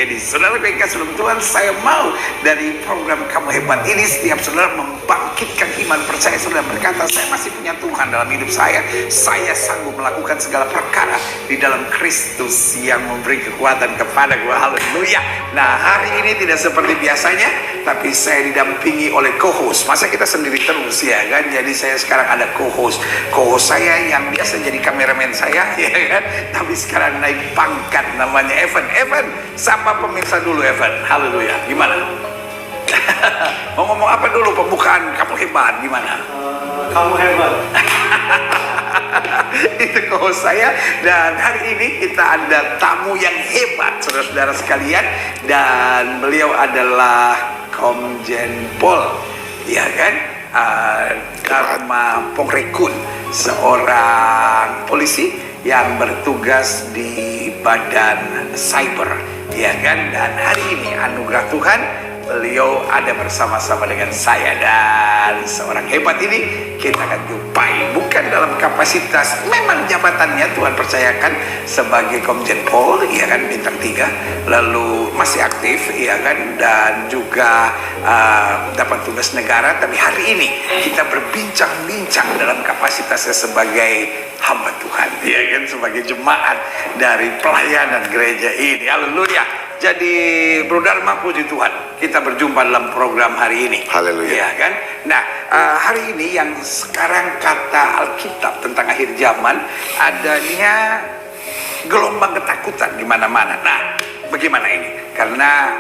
Jadi saudara yang kasih dalam Tuhan, saya mau dari program Kamu Hebat ini setiap saudara membangkitkan iman percaya saudara, berkata saya masih punya Tuhan dalam hidup saya sanggup melakukan segala perkara di dalam Kristus yang memberi kekuatan kepada gue. Haleluya. Nah, hari ini tidak seperti biasanya, tapi saya didampingi oleh co-host. Masa kita sendiri terus ya kan? Jadi saya sekarang ada co-host saya yang biasa jadi kameramen saya ya kan, tapi sekarang naik pangkat, namanya Evan. Sapa pemirsa dulu Evan. Haleluya. Gimana? Mau ngomong apa dulu pembukaan Kamu Hebat gimana? Kamu hebat. Itu co-host saya, dan hari ini kita ada tamu yang hebat saudara-saudara sekalian, dan beliau adalah Komjen Pol ya kan, Dharma Pongrekun, seorang polisi yang bertugas di Badan Cyber ya kan. Dan hari ini anugerah Tuhan beliau ada bersama-sama dengan saya, dan seorang hebat ini kita akan jumpai bukan dalam kapasitas, memang jabatannya Tuhan percayakan sebagai Komjen Pol ya kan, bintang 3, lalu masih aktif ya kan, dan juga dapat tugas negara. Tapi hari ini kita berbincang-bincang dalam kapasitasnya sebagai hamba Tuhan ya kan, sebagai jemaat dari pelayanan gereja ini. Haleluya. Jadi Bro Dharma, puji Tuhan, kita berjumpa dalam program hari ini. Haleluya. Ya kan? Nah, hari ini yang sekarang kata Alkitab tentang akhir zaman, adanya gelombang ketakutan di mana-mana. Nah, bagaimana ini? Karena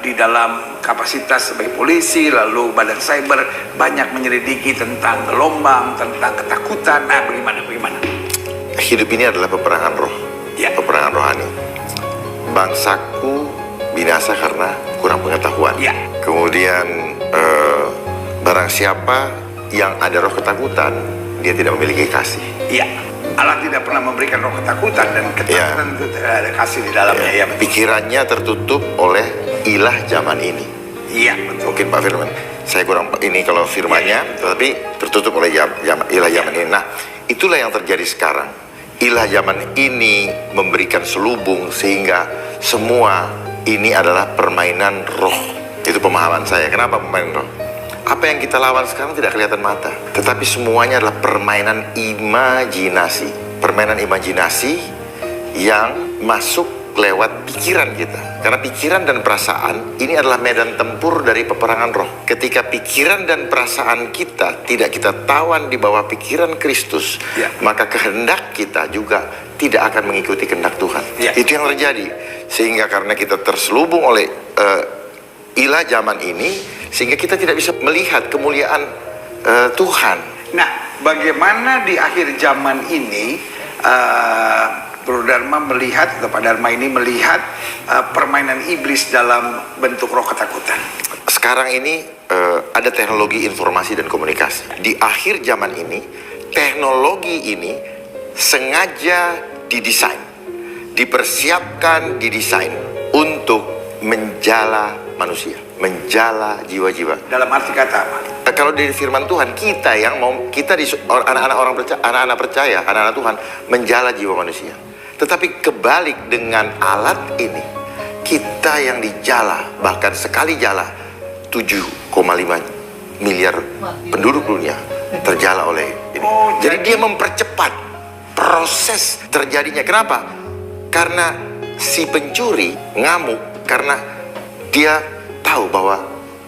di dalam kapasitas sebagai polisi, lalu Badan Cyber banyak menyelidiki tentang gelombang, tentang ketakutan. Nah, bagaimana? Hidup ini adalah peperangan roh, Ya. peperangan rohani. Bangsaku binasa karena kurang pengetahuan. Ya. Kemudian barang siapa yang ada roh ketakutan, dia tidak memiliki kasih. Iya. Allah tidak pernah memberikan roh ketakutan, dan ketakutan itu tidak ada kasih di dalamnya. Ya, betul. Pikirannya tertutup oleh ilah zaman ini. Iya, betul. Mungkin Pak Firman, saya kurang ini kalau firmannya, tetapi tertutup oleh ilah zaman ini. Nah, itulah yang terjadi sekarang. Ilah zaman ini memberikan selubung sehingga semua ini adalah permainan roh. Itu pemahaman saya. Kenapa permainan roh? Apa yang kita lawan sekarang tidak kelihatan mata, tetapi semuanya adalah permainan imajinasi. Permainan imajinasi yang masuk lewat pikiran kita. Karena pikiran dan perasaan ini adalah medan tempur dari peperangan roh. Ketika pikiran dan perasaan kita tidak kita tawan di bawah pikiran Kristus, Ya. maka kehendak kita juga tidak akan mengikuti kehendak Tuhan. Ya. Itu yang terjadi. Sehingga karena kita terselubung oleh ilah zaman ini, sehingga kita tidak bisa melihat kemuliaan Tuhan. Nah, bagaimana di akhir zaman ini Bro Dharma melihat, atau Pak Dharma ini melihat permainan iblis dalam bentuk roh ketakutan? Sekarang ini ada teknologi informasi dan komunikasi. Di akhir zaman ini, teknologi ini sengaja didesain, dipersiapkan, didesain untuk menjala manusia, menjala jiwa-jiwa. Dalam arti kata apa? Kalau dari firman Tuhan, kita yang mau, kita anak-anak percaya, anak-anak Tuhan menjala jiwa manusia. Tetapi kebalik dengan alat ini, kita yang dijala, bahkan sekali jala 7,5 miliar penduduk dunia terjala oleh ini. Jadi dia mempercepat proses terjadinya. Kenapa? Karena si pencuri ngamuk karena dia tahu bahwa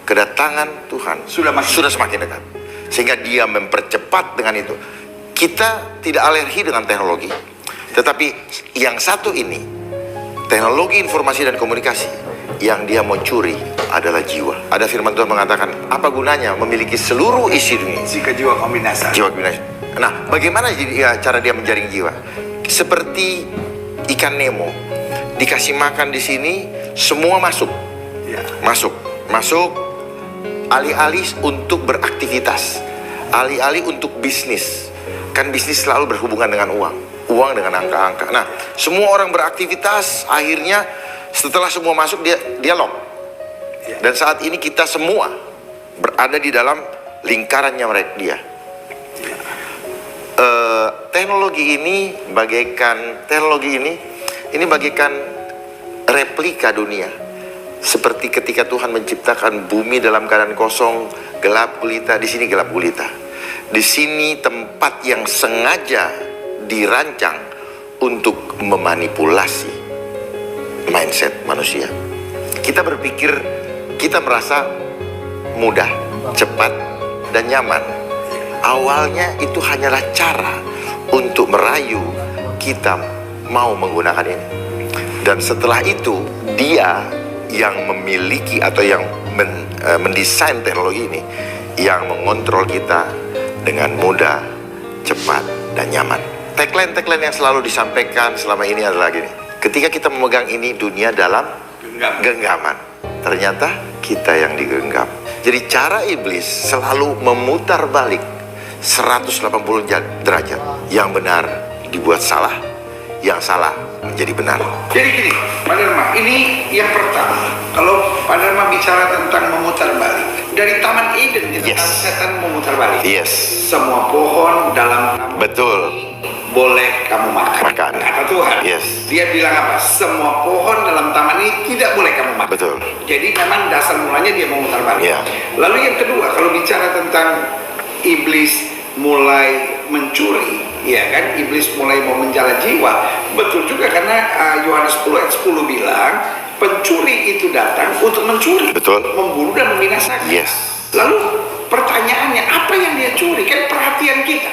kedatangan Tuhan sudah semakin dekat, sehingga dia mempercepat dengan itu. Kita tidak alergi dengan teknologi, tetapi yang satu ini, teknologi informasi dan komunikasi, yang dia mau curi adalah jiwa. Ada firman Tuhan mengatakan, apa gunanya memiliki seluruh isi dunia Jika jiwa kau binasa. jiwa binasa. Nah, bagaimana cara dia menjaring jiwa? Seperti ikan Nemo, dikasih makan di sini, semua masuk, Ya. masuk, alih-alih untuk beraktivitas, alih-alih untuk bisnis. Kan bisnis selalu berhubungan dengan uang dengan angka-angka. Nah, semua orang beraktivitas, akhirnya setelah semua masuk dia lock. Ya. Dan saat ini kita semua berada di dalam lingkarannya dia. Teknologi ini bagaikan replika dunia. Seperti ketika Tuhan menciptakan bumi dalam keadaan kosong, gelap gulita, di sini gelap gulita. Di sini tempat yang sengaja dirancang untuk memanipulasi mindset manusia. Kita berpikir, kita merasa mudah, cepat, dan nyaman. Awalnya itu hanyalah cara untuk merayu kita mau menggunakan ini. Dan setelah itu, dia yang memiliki atau yang mendesain teknologi ini, yang mengontrol kita dengan mudah, cepat, dan nyaman. Tagline-tagline yang selalu disampaikan selama ini adalah gini: ketika kita memegang ini, dunia dalam genggaman. Ternyata kita yang digenggam. Jadi cara iblis selalu memutar balik 180 derajat. Yang benar dibuat salah, yang salah menjadi benar. Jadi gini, Pak Dharma, ini yang pertama. Kalau Pak Dharma bicara tentang memutar balik, dari Taman Eden kita tahu setan memutar balik. Yes. Semua pohon dalam taman Betul. ini boleh kamu makan. Kata Tuhan. Yes. Dia bilang apa? Semua pohon dalam taman ini tidak boleh kamu makan. Betul. Jadi memang dasar mulanya dia memutar balik. Yeah. Lalu yang kedua, kalau bicara tentang iblis mulai mencuri, ya kan, iblis mulai mau menjala jiwa, betul juga karena Yohanes 10 ayat 10 bilang pencuri itu datang untuk mencuri, betul, membunuh dan membinasakan. Yes. Lalu pertanyaannya, apa yang dia curi? Kan perhatian kita,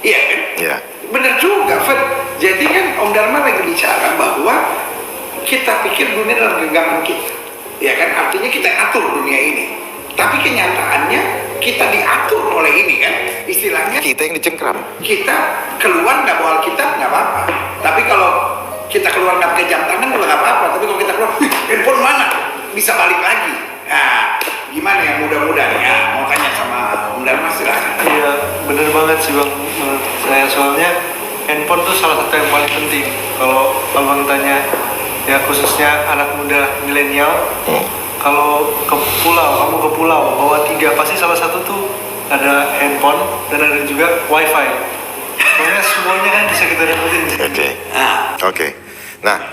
iya kan? Yeah. Benar juga, Fed. Jadi kan Om Dharma lagi bicara bahwa kita pikir dunia dalam genggaman kita, ya kan, artinya kita atur dunia ini. Tapi kenyataannya kita diatur oleh ini kan, istilahnya kita yang dicengkram. Kita keluar nggak bawa Alkitab nggak apa-apa, tapi kalau kita keluar nggak pakai jam tangan nggak apa-apa, tapi kalau kita keluar, handphone mana? Bisa balik lagi. Nah, gimana ya, mudah-mudahan ya, mau tanya sama Om Dharma silahkan. Iya, bener banget sih Bang, menurut saya. Soalnya handphone tuh salah satu yang paling penting. Kalau Abang tanya, ya khususnya anak muda milenial, kalau ke pulau bawa 3, pasti salah satu tuh ada handphone dan ada juga wifi. Soalnya semuanya kan bisa kita dapetin. Oke. Nah,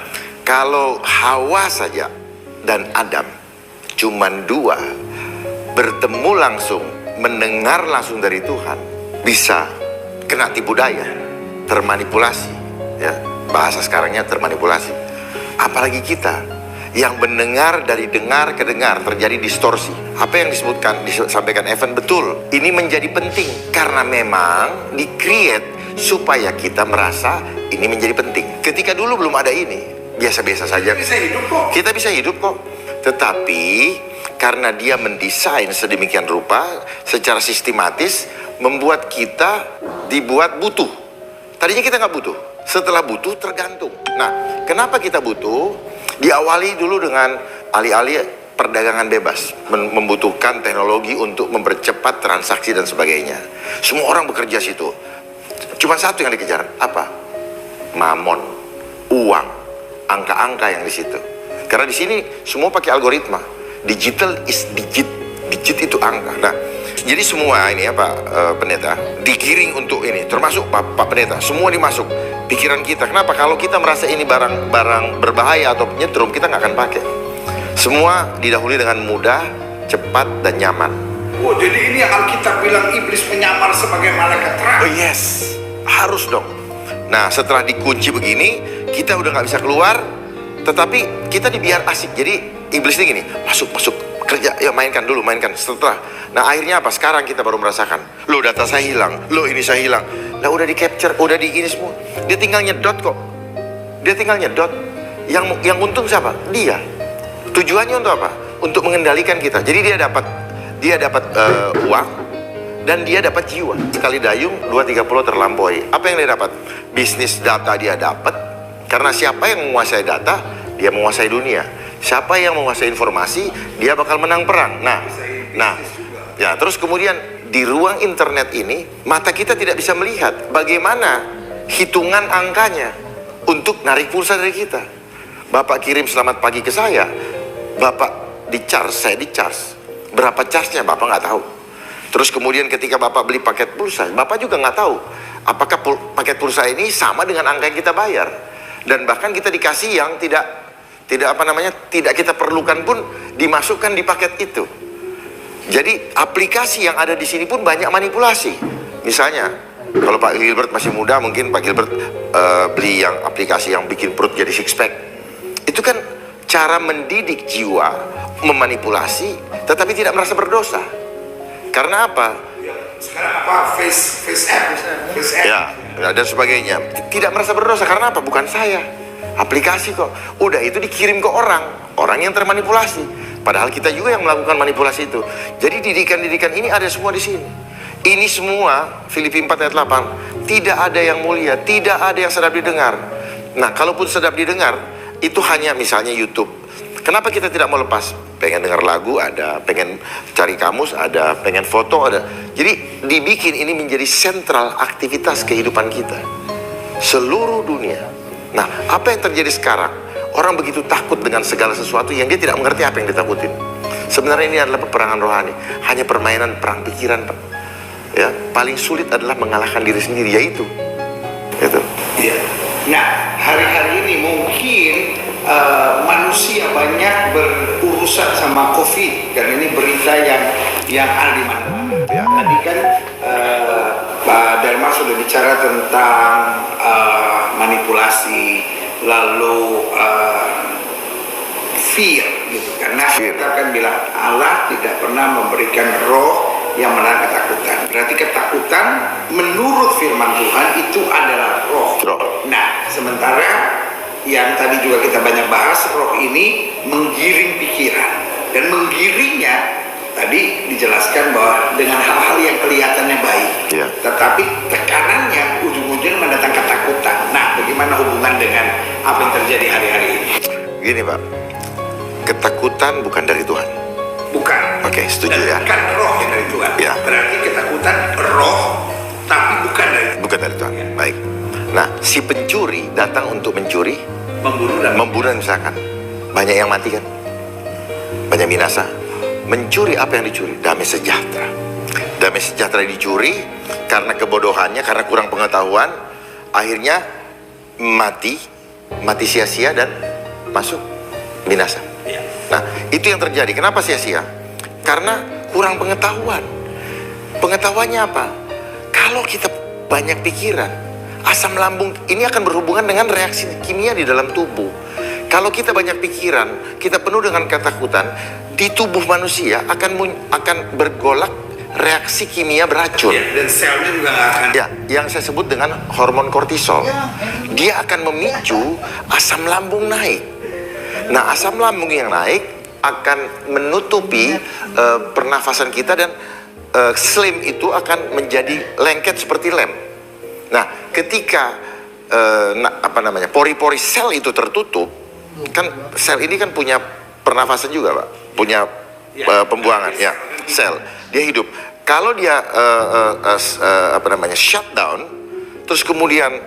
kalau Hawa saja dan Adam cuman 2 bertemu langsung, mendengar langsung dari Tuhan, bisa kena tipu daya, termanipulasi, ya, bahasa sekarangnya termanipulasi. Apalagi kita yang mendengar dari dengar ke dengar, terjadi distorsi. Apa yang disampaikan Evan betul. Ini menjadi penting karena memang di-create supaya kita merasa ini menjadi penting. Ketika dulu belum ada ini, biasa-biasa saja. Kita bisa hidup kok. Tetapi karena dia mendesain sedemikian rupa, secara sistematis, membuat kita dibuat butuh. Tadinya kita nggak butuh. Setelah butuh tergantung. Nah, kenapa kita butuh? Diawali dulu dengan alih-alih perdagangan bebas, membutuhkan teknologi untuk mempercepat transaksi dan sebagainya. Semua orang bekerja situ. Cuma satu yang dikejar, apa? Mamon, uang, angka-angka yang di situ. Karena di sini semua pakai algoritma. Digital is digit. Digit itu angka. Nah, jadi semua ini ya Pak Pendeta digiring untuk ini, termasuk Pak Pendeta, semua dimasuk pikiran kita. Kenapa? Kalau kita merasa ini barang berbahaya atau nyetrum, kita nggak akan pakai. Semua didahului dengan mudah, cepat, dan nyaman. Oh, jadi ini yang Alkitab bilang iblis menyamar sebagai malaikat terang. Oh yes, harus dong. Nah, setelah dikunci begini, kita udah nggak bisa keluar, tetapi kita dibiar asik. Jadi iblis ini gini, masuk kerja, ya mainkan dulu, mainkan. Setelah, nah akhirnya apa? Sekarang kita baru merasakan, lo data saya hilang, lo ini saya hilang. Nah udah di capture, udah di ini semua. Dia tinggal nyedot kok. Dia tinggal nyedot. Yang untung siapa? Dia. Tujuannya untuk apa? Untuk mengendalikan kita. Jadi dia dapat uang dan dia dapat jiwa. Sekali dayung 2-3 pulau terlampaui. Apa yang dia dapat? Bisnis data dia dapat. Karena siapa yang menguasai data, dia menguasai dunia. Siapa yang menguasai informasi, dia bakal menang perang. Nah, ya terus kemudian di ruang internet ini, mata kita tidak bisa melihat bagaimana hitungan angkanya untuk narik pulsa dari kita. Bapak kirim selamat pagi ke saya, Bapak di-charge, saya di-charge. Berapa charge-nya Bapak nggak tahu. Terus kemudian ketika Bapak beli paket pulsa, Bapak juga nggak tahu apakah paket pulsa ini sama dengan angka yang kita bayar. Dan bahkan kita dikasih yang tidak tidak kita perlukan pun dimasukkan di paket itu. Jadi aplikasi yang ada di sini pun banyak manipulasi. Misalnya kalau Pak Gilbert masih muda, mungkin Pak Gilbert beli yang aplikasi yang bikin perut jadi six pack. Itu kan cara mendidik jiwa, memanipulasi, tetapi tidak merasa berdosa. Karena apa? Sekarang apa? Face app. Ya, dan sebagainya. Tidak merasa berdosa karena apa? Bukan saya, aplikasi kok. Udah itu dikirim ke orang yang termanipulasi. Padahal kita juga yang melakukan manipulasi itu. Jadi didikan-didikan ini ada semua di sini. Ini semua Filipi 4 ayat 8. Tidak ada yang mulia, tidak ada yang sedap didengar. Nah, kalaupun sedap didengar, itu hanya misalnya YouTube. Kenapa kita tidak mau lepas? Pengen dengar lagu ada, pengen cari kamus ada, pengen foto ada. Jadi dibikin ini menjadi sentral aktivitas kehidupan kita seluruh dunia. Nah, apa yang terjadi sekarang? Orang begitu takut dengan segala sesuatu yang dia tidak mengerti apa yang ditakutin. Sebenarnya ini adalah peperangan rohani, hanya permainan perang pikiran, Pak. Ya, paling sulit adalah mengalahkan diri sendiri, yaitu itu. Iya. Nah, hari-hari ini mungkin manusia banyak berurusan sama COVID, dan ini berita yang ada di mana-mana. Ya. Tadi kan Pak Dharma sudah bicara tentang manipulasi, lalu fear gitu. Karena kita kan bilang Allah tidak pernah memberikan roh yang menahan ketakutan. Berarti ketakutan menurut firman Tuhan itu adalah roh. Nah, sementara yang tadi juga kita banyak bahas, roh ini menggiring pikiran, dan menggiringnya tadi dijelaskan bahwa dengan hal-hal yang kelihatannya baik, tetapi tekanannya ujung-ujungnya mendatangkan ketakutan. Nah, bagaimana hubungan dengan apa yang terjadi hari-hari ini? Gini, Pak, ketakutan bukan dari Tuhan. Bukan. Oke, setuju ya. Bukan roh yang dari Tuhan. Ya. Berarti ketakutan roh, tapi bukan dari Tuhan. Ya. Baik. Nah, si pencuri datang untuk mencuri, membunuh misalkan. Banyak yang mati kan? Banyak binasa. Mencuri apa yang dicuri? Damai sejahtera. Damai sejahtera dicuri karena kebodohannya, karena kurang pengetahuan, akhirnya mati sia-sia dan masuk binasa. Ya. Nah, itu yang terjadi. Kenapa sia-sia? Karena kurang pengetahuan. Pengetahuannya apa? Kalau kita banyak pikiran, asam lambung ini akan berhubungan dengan reaksi kimia di dalam tubuh. Kalau kita banyak pikiran, kita penuh dengan ketakutan, di tubuh manusia akan bergolak reaksi kimia beracun. Ya, dan selnya juga nggak akan. Ya, yang saya sebut dengan hormon kortisol. Dia akan memicu asam lambung naik. Nah, asam lambung yang naik akan menutupi pernafasan kita, dan slim itu akan menjadi lengket seperti lem. Nah, ketika pori-pori sel itu tertutup, kan sel ini kan punya pernafasan juga, Pak, punya pembuangan, ya, sel, dia hidup. Kalau dia shutdown, terus kemudian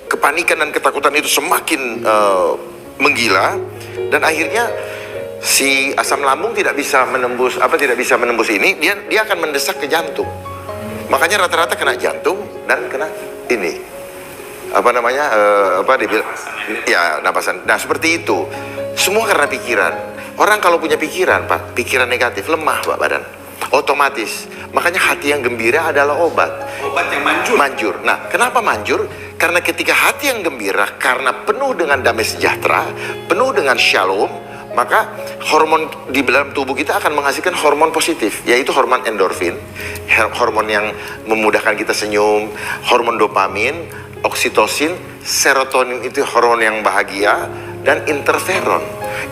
kepanikan dan ketakutan itu semakin menggila, dan akhirnya si asam lambung tidak bisa menembus ini, dia akan mendesak ke jantung. Makanya rata-rata kena jantung dan kena ini napasan. Nah, seperti itu. Semua karena pikiran. Orang kalau punya pikiran, Pak, pikiran negatif, lemah, Pak, badan. Otomatis. Makanya hati yang gembira adalah obat. Obat yang manjur. Nah, kenapa manjur? Karena ketika hati yang gembira, karena penuh dengan damai sejahtera, penuh dengan shalom, maka hormon di dalam tubuh kita akan menghasilkan hormon positif, yaitu hormon endorfin, hormon yang memudahkan kita senyum, hormon dopamin, oksitosin, serotonin itu hormon yang bahagia, dan interferon.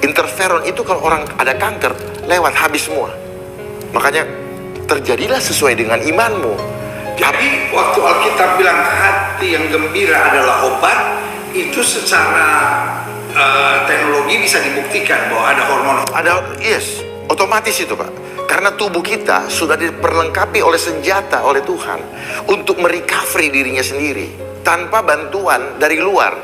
Interferon itu kalau orang ada kanker, lewat habis semua. Makanya terjadilah sesuai dengan imanmu. Jadi waktu Alkitab bilang hati yang gembira adalah obat, itu secara teknologi bisa dibuktikan bahwa ada hormon. Yes, otomatis itu, Pak. Karena tubuh kita sudah diperlengkapi oleh senjata oleh Tuhan untuk merecovery dirinya sendiri tanpa bantuan dari luar.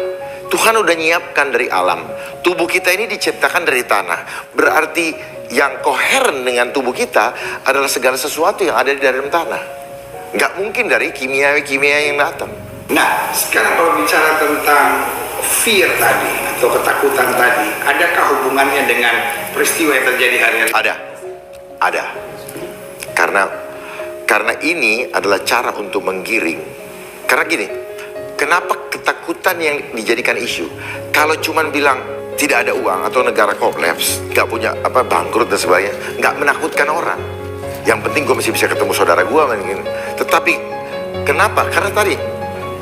Tuhan udah nyiapkan dari alam. Tubuh kita ini diciptakan dari tanah. Berarti yang koheren dengan tubuh kita adalah segala sesuatu yang ada di dalam tanah. Nggak mungkin dari kimia yang datang. Nah, sekarang kalau bicara tentang fear tadi atau ketakutan tadi, adakah hubungannya dengan peristiwa yang terjadi hari-hari? Ada. Karena ini adalah cara untuk menggiring. Karena gini, kenapa ketakutan yang dijadikan isu? Kalau cuman bilang tidak ada uang atau negara kolaps, nggak punya bangkrut dan sebagainya, nggak menakutkan orang. Yang penting gue masih bisa ketemu saudara gue mungkin. Tetapi kenapa? Karena tadi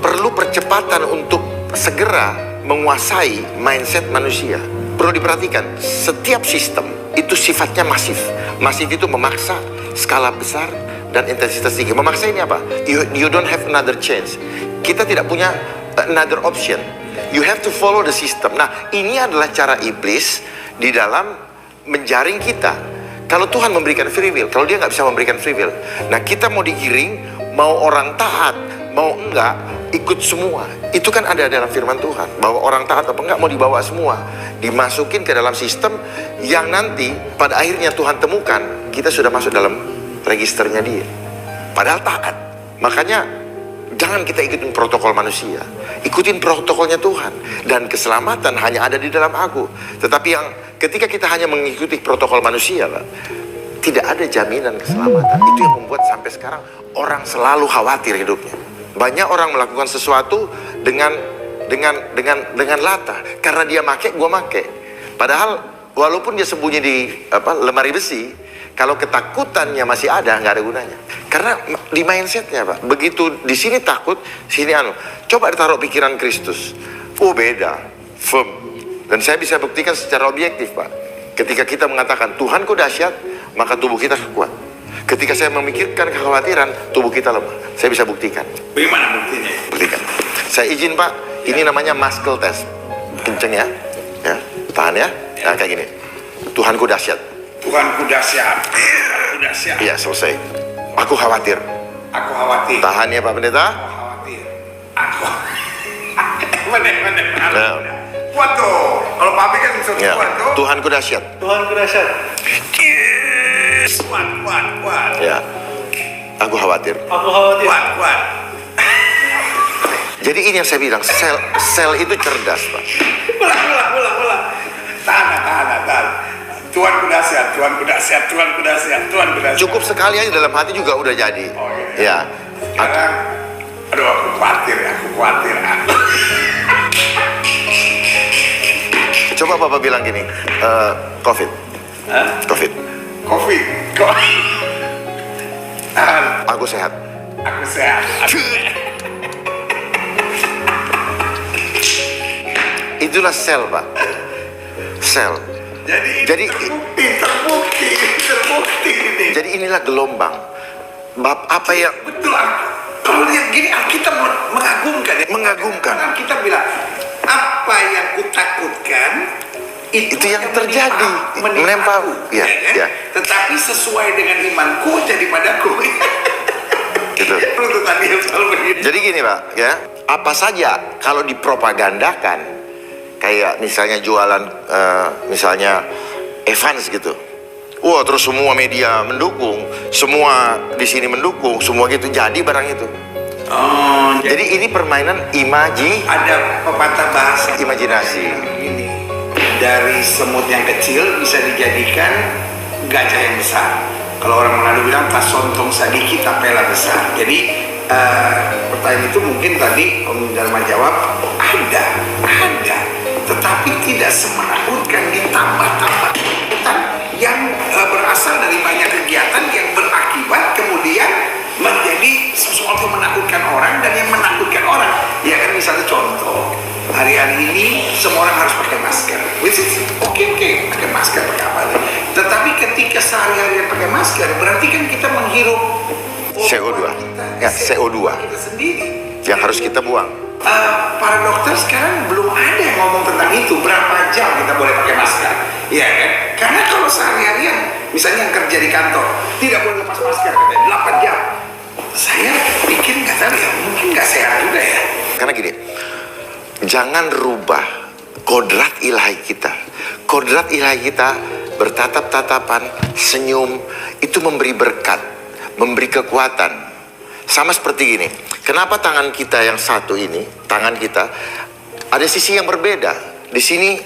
perlu percepatan untuk segera menguasai mindset manusia. Perlu diperhatikan, setiap sistem itu sifatnya masif. Masif itu memaksa skala besar dan intensitas tinggi. Memaksa ini apa? You don't have another chance. Kita tidak punya another option. You have to follow the system. Nah, ini adalah cara iblis di dalam menjaring kita. Kalau Tuhan memberikan free will, kalau dia nggak bisa memberikan free will, nah kita mau digiring, mau orang taat, mau enggak, ikut semua. Itu kan ada dalam firman Tuhan, bahwa orang taat apa enggak mau dibawa semua, dimasukin ke dalam sistem yang nanti pada akhirnya Tuhan temukan kita sudah masuk dalam registernya dia. Padahal taat. Makanya jangan kita ikutin protokol manusia, ikutin protokolnya Tuhan. Dan keselamatan hanya ada di dalam aku. Tetapi yang ketika kita hanya mengikuti protokol manusia, Pak, tidak ada jaminan keselamatan. Itu yang membuat sampai sekarang orang selalu khawatir hidupnya. Banyak orang melakukan sesuatu dengan latah, karena dia make, gua make. Padahal walaupun dia sembunyi di lemari besi, kalau ketakutannya masih ada, nggak ada gunanya. Karena di mindsetnya, Pak, begitu di sini takut, sini coba ditaruh pikiran Kristus. Oh, beda, firm. Dan saya bisa buktikan secara objektif, Pak. Ketika kita mengatakan Tuhanku dahsyat, maka tubuh kita kuat. Ketika saya memikirkan kekhawatiran, tubuh kita lemah. Saya bisa buktikan. Bagaimana buktinya? Buktikan. Saya izin, Pak, ini namanya muscle test. Kenceng ya, tahan ya. Nah, kayak gini. Tuhanku dahsyat. Tuhanku dahsyat. Tuhanku dahsyat. Iya, selesai. Aku khawatir. Aku khawatir. Tahan ya, Pak Pendeta. Aku khawatir. Aku. Bener. Nah. Kuat tuh. Kalau Pak kan bisa Ya. kuat tuh. Tuhanku dahsyat. Tuhanku dahsyat. Yes. Kuat. Ya. Aku khawatir. Aku khawatir. Kuat. Jadi ini yang saya bilang, sel itu cerdas, Pak. Ulang. Tahan. Tuhanku dahsyat. Cukup sekali aja dalam hati juga udah jadi. Oh, Ya. Sekarang, aduh, aku khawatir. Coba Bapak bilang gini, COVID. COVID. Covid. Tahan. Aku sehat. Aku sehat. Itulah sel, Pak. Sel. Jadi terbukti ini. Jadi inilah gelombang. Apa yang Betul. Kalau lihat gini, Alkitab mengagumkan ya. Mengagumkan. Alkitab bilang, apa yang kutakutkan itu yang akan terjadi, menimpa. Ya, kan? ya. Tetapi sesuai dengan imanku jadi padaku. Gitu. Runtutan dia selalu begitu. Jadi gini, Pak, ya. Apa saja kalau dipropagandakan, kayak misalnya jualan, misalnya Evans gitu. Wah, terus semua media mendukung, semua di sini mendukung, semua gitu. Jadi barang itu. Oh, Jadi ini permainan ada pepatah bahasa imajinasi. ini. Dari semut yang kecil bisa dijadikan gajah yang besar. Kalau orang Manado bilang tasontong sadiki tapela besar. Jadi pertanyaan itu mungkin tadi Om Dharma jawab ada, tetapi tidak semenakutkan, ditambah-tambah ketakutan yang berasal dari banyak kegiatan yang berakibat kemudian menjadi sesuatu yang menakutkan orang dan yang menakutkan orang. Ya kan, misalnya contoh, hari-hari ini semua orang harus pakai masker. Which is oke, pakai masker, pakai apa lagi. Tetapi ketika sehari-hari pakai masker, berarti kan kita menghirup CO2. Ya, CO2 kita sendiri. yang harus kita buang. Para dokter sekarang belum ada yang ngomong tentang itu, berapa jam kita boleh pakai masker. Iya kan? Karena kalau sehari-harian, misalnya yang kerja di kantor, tidak boleh lepas masker, katanya 8 jam. Saya pikir nggak tahu ya, mungkin nggak sehat juga ya. Karena gini, jangan rubah kodrat ilahi kita. Kodrat ilahi kita bertatap-tatapan, senyum, itu memberi berkat, memberi kekuatan. Sama seperti gini, kenapa tangan kita yang satu ini, tangan kita, ada sisi yang berbeda. Di sini,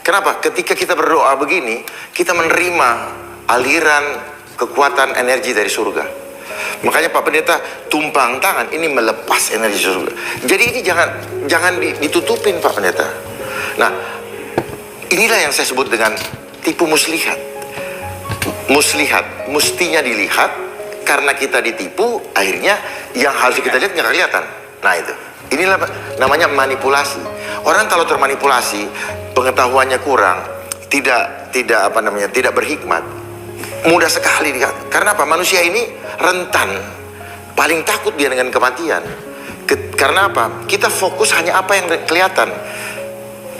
kenapa? Ketika kita berdoa begini, kita menerima aliran kekuatan energi dari surga. Makanya Pak Pendeta tumpang tangan, ini melepas energi surga. Jadi ini jangan ditutupin Pak Pendeta. Nah, inilah yang saya sebut dengan tipu muslihat. Muslihat, mestinya dilihat, karena kita ditipu, akhirnya yang harus kita lihat nggak kelihatan. Nah itu, inilah namanya manipulasi. Orang kalau termanipulasi, pengetahuannya kurang, tidak berhikmat, mudah sekali karena apa? Manusia ini rentan, paling takut dia dengan kematian. Karena apa? Kita fokus hanya apa yang kelihatan.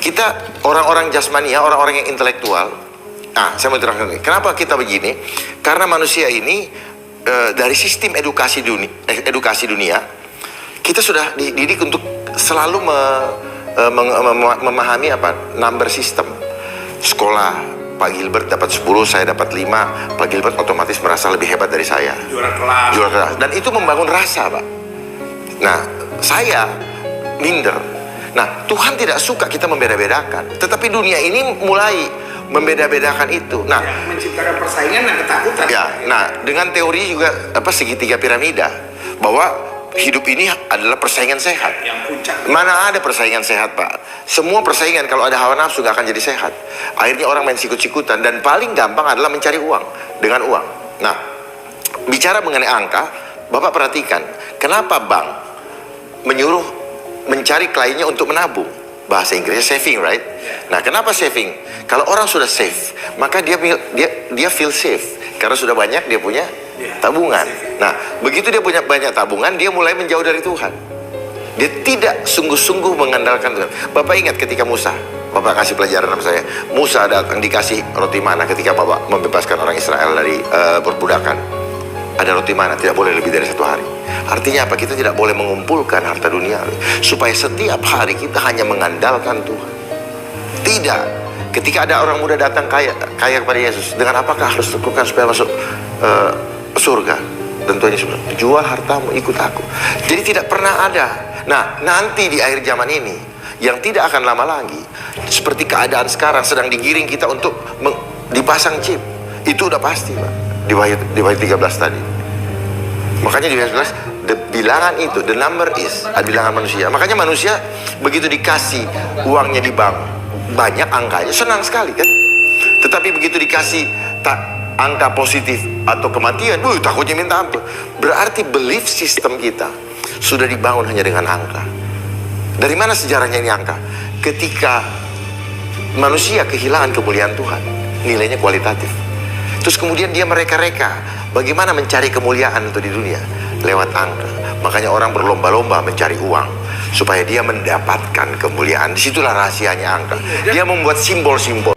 Kita orang-orang jasmania, orang-orang yang intelektual. Saya mau terangkan ini. Kenapa kita begini? Karena manusia ini dari sistem edukasi dunia, kita sudah dididik untuk selalu memahami apa? Number system. Sekolah, Pak Gilbert dapat 10, saya dapat 5. Pak Gilbert otomatis merasa lebih hebat dari saya. Juara kelas. Dan itu membangun rasa, Pak. Nah, saya minder. Nah, Tuhan tidak suka kita membeda-bedakan. Tetapi dunia ini mulai membeda-bedakan itu. Nah, menciptakan persaingan dan ketakutan. Ya, nah dengan teori juga segitiga piramida, bahwa hidup ini adalah persaingan sehat. Yang puncak. Mana ada persaingan sehat, Pak? Semua persaingan kalau ada hawa nafsu gak akan jadi sehat. Akhirnya orang main sikut-sikutan, dan paling gampang adalah mencari uang dengan uang. Nah, bicara mengenai angka, Bapak perhatikan, kenapa bank menyuruh mencari kliennya untuk menabung? Bahasa Inggrisnya saving, right? Nah, kenapa saving? Kalau orang sudah save, maka dia feel safe karena sudah banyak dia punya tabungan. Nah, begitu dia punya banyak tabungan, dia mulai menjauh dari Tuhan. Dia tidak sungguh-sungguh mengandalkan Tuhan. Bapak ingat ketika Musa, Bapak kasih pelajaran sama saya. Musa datang dikasih roti mana ketika Bapak membebaskan orang Israel dari perbudakan. Ada roti mana, tidak boleh lebih dari 1 hari. Artinya apa? Kita tidak boleh mengumpulkan harta dunia, supaya setiap hari kita hanya mengandalkan Tuhan. Tidak. Ketika ada orang muda datang kaya kepada Yesus, dengan apakah harus lakukan supaya masuk surga? Dan Tuhan Yesus, jual hartamu, ikut aku. Jadi tidak pernah ada. Nah, nanti di akhir zaman ini, yang tidak akan lama lagi, seperti keadaan sekarang, sedang digiring kita untuk dipasang chip. Itu udah pasti, Pak. Di Wahyu 13 tadi. Makanya di Wahyu 13 bilangan itu, the number is, bilangan manusia. Makanya manusia begitu dikasih uangnya di bank banyak angkanya, senang sekali kan. Tetapi begitu dikasih angka positif atau kematian, takutnya minta ampun. Berarti belief system kita sudah dibangun hanya dengan angka. Dari mana sejarahnya ini angka? Ketika manusia kehilangan kemuliaan Tuhan, nilainya kualitatif. Terus kemudian dia mereka-reka bagaimana mencari kemuliaan itu di dunia lewat angka. Makanya orang berlomba-lomba mencari uang supaya dia mendapatkan kemuliaan. Disitulah rahasianya angka. Dia membuat simbol-simbol.